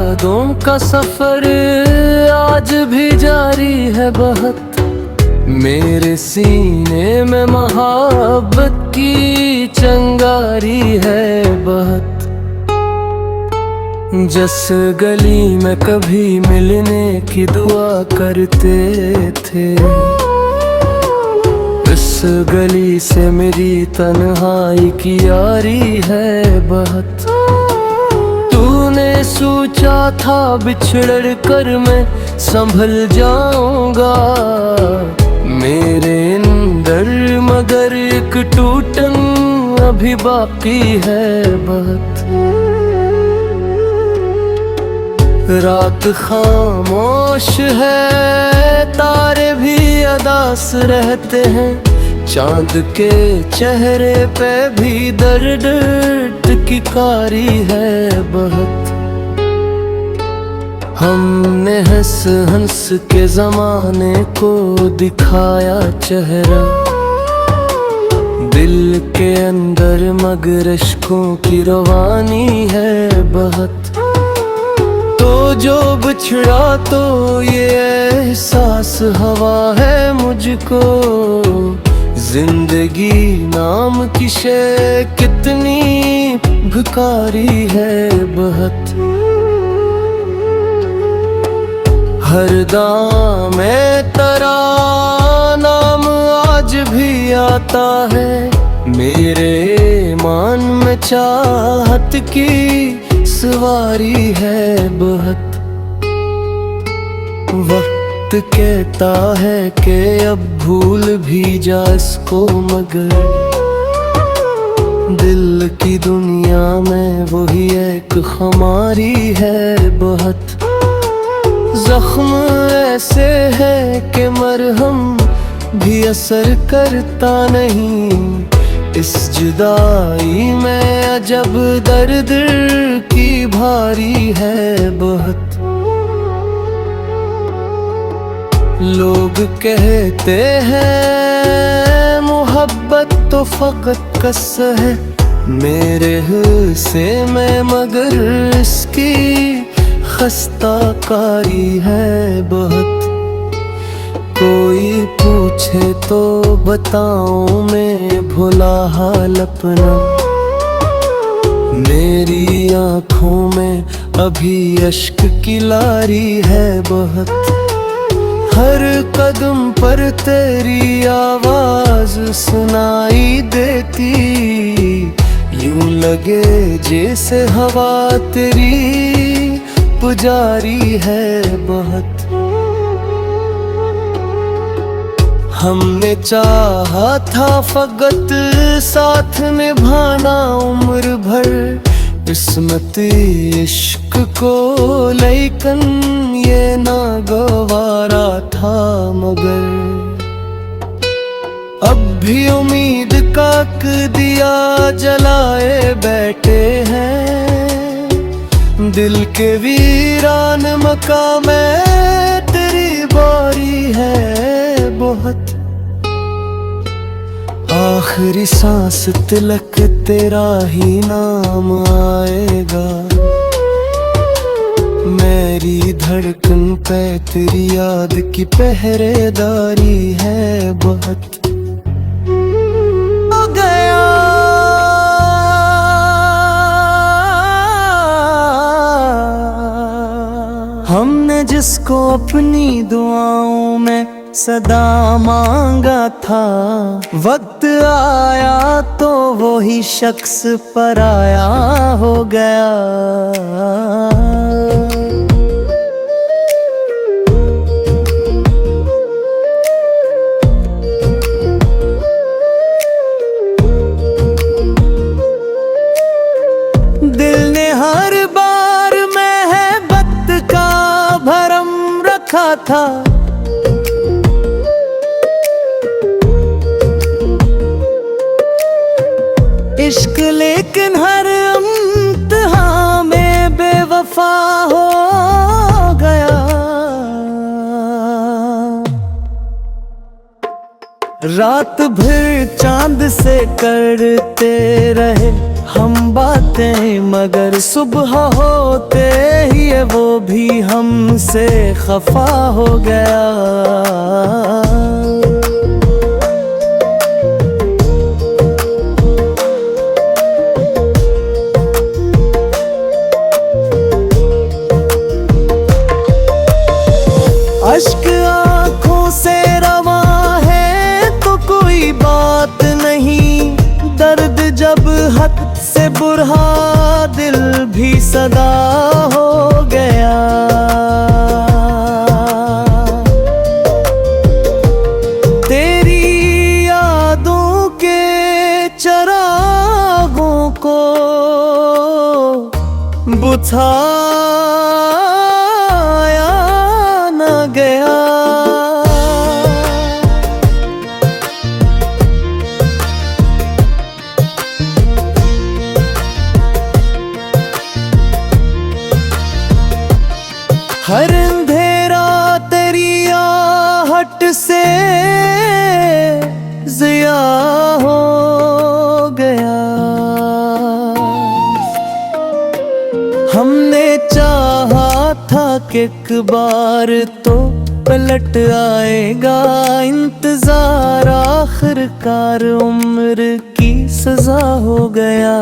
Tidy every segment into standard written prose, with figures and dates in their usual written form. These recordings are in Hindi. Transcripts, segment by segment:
यादों का सफर आज भी जारी है बहुत। मेरे सीने में मोहब्बत की चिंगारी है बहुत। जिस गली में कभी मिलने की दुआ करते थे, इस गली से मेरी तन्हाई की यारी है बहुत। तूने सोचा था बिछड़ कर मैं संभल जाऊंगा मेरे अंदर, मगर एक टूटन अभी बाकी है बहुत। रात खामोश है, तारे भी अदास रहते हैं, चांद के चेहरे पे भी दर्द की कारी है बहुत। हमने हंस हंस के जमाने को दिखाया चेहरा, दिल के अंदर मगर अश्कों की रवानी है बहुत। तो जो बिछड़ा तो ये एहसास हवा है मुझको, जिंदगी नाम की शे कितनी भिखारी है बहुत। हर दामे तेरा नाम आज भी आता है, मेरे मान में चाहत की सवारी है बहुत। वक्त कहता है कि अब भूल भी जा इसको, मगर दिल की दुनिया में वही एक खुमारी है बहुत। जख्म ऐसे है कि मरहम भी असर करता नहीं, इस जुदाई में अजब दर्द की भारी है बहुत। लोग कहते हैं मोहब्बत तो फकत कस है मेरे हिस्से में, मगर इसकी खस्ता कारी है बहुत। कोई पूछे तो बताऊं मैं भुला हाल अपना, मेरी आँखों में अभी अश्क की लारी है बहुत। हर कदम पर तेरी आवाज सुनाई देती, यूं लगे जैसे हवा तेरी पुजारी है बहुत। हमने चाहा था फकत साथ निभाना उम्र भर, किस्मत इश्क को लेकिन ये ना गवारा था, मगर अब भी उम्मीद का दिया जलाए बैठे हैं। दिल के वीरान मकाम में तेरी बारी है बहुत। आखिरी सांस तिलक तेरा ही नाम आएगा, मेरी धड़कन पे तेरी याद की पहरेदारी है बहुत। हो गया हमने जिसको अपनी दुआओं में सदा मांगा था, वक्त आया तो वो ही शख्स पराया हो गया। दिल ने हर बार मोहब्बत का भरम रखा था, इश्क लेकिन हर इम्तिहान में बेवफा हो गया। रात भर चांद से करते रहे हम बातें, मगर सुबह होते ही वो तुमसे खफा हो गया। अश्क आंखों से रवा है तो कोई बात नहीं, दर्द जब हद से बुरहा दिल भी सदा हो गया। तेरी यादों के चरागों को बुझाया न गया। हर अंधेरा तेरी आहट से ज़िया हो गया। हमने चाहा था कि एक बार तो पलट आएगा इंतजार, आखिरकार उम्र की सजा हो गया।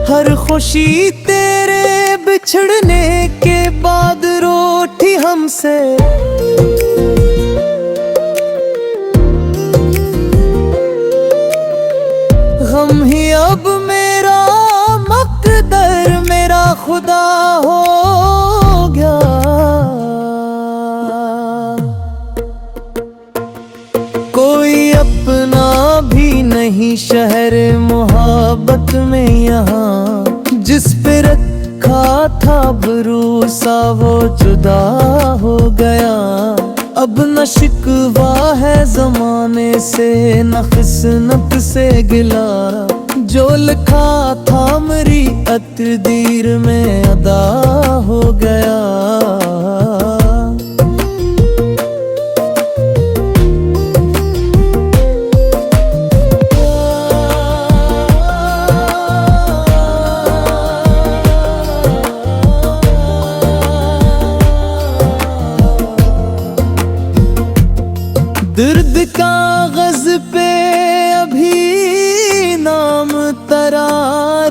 हर खुशी तेरे बिछड़ने के बाद रूठी हमसे, गम ही अब मेरा मकदर, मेरा खुदा हो गया। कोई अपना भी नहीं शहर मोहब्बत में यहाँ, जिस पे रखा था भरोसा वो जुदा हो गया। अब न शिकवा है जमाने से न किस्मत से गिला, जो लिखा था मेरी तकदीर में अदा हो गया। दर्द कागज पे अभी नाम तेरा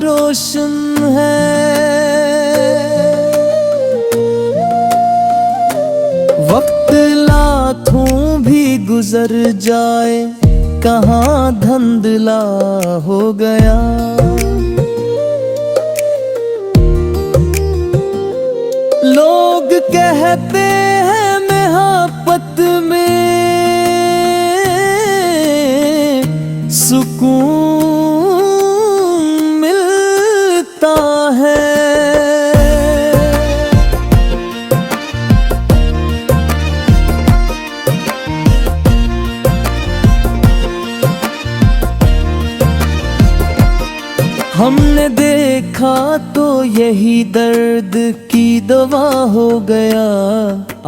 रोशन है, वक्त लाखों भी गुजर जाए कहाँ धंधला हो गया। लोग कहते हैं मोहब्बत में सुकून मिलता है। हमने देखा तो यही दर्द की दवा हो गया।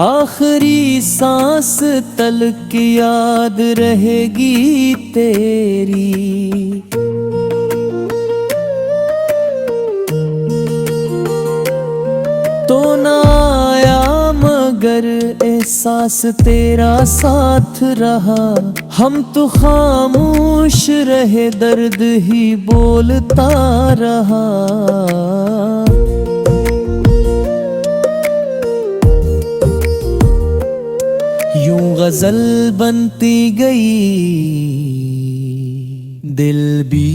आखिरी सांस तलक याद रहेगी तेरी। तो ना आया मगर एहसास तेरा साथ रहा, हम तो खामोश रहे दर्द ही बोलता रहा। यूं गजल बनती गई, दिल भी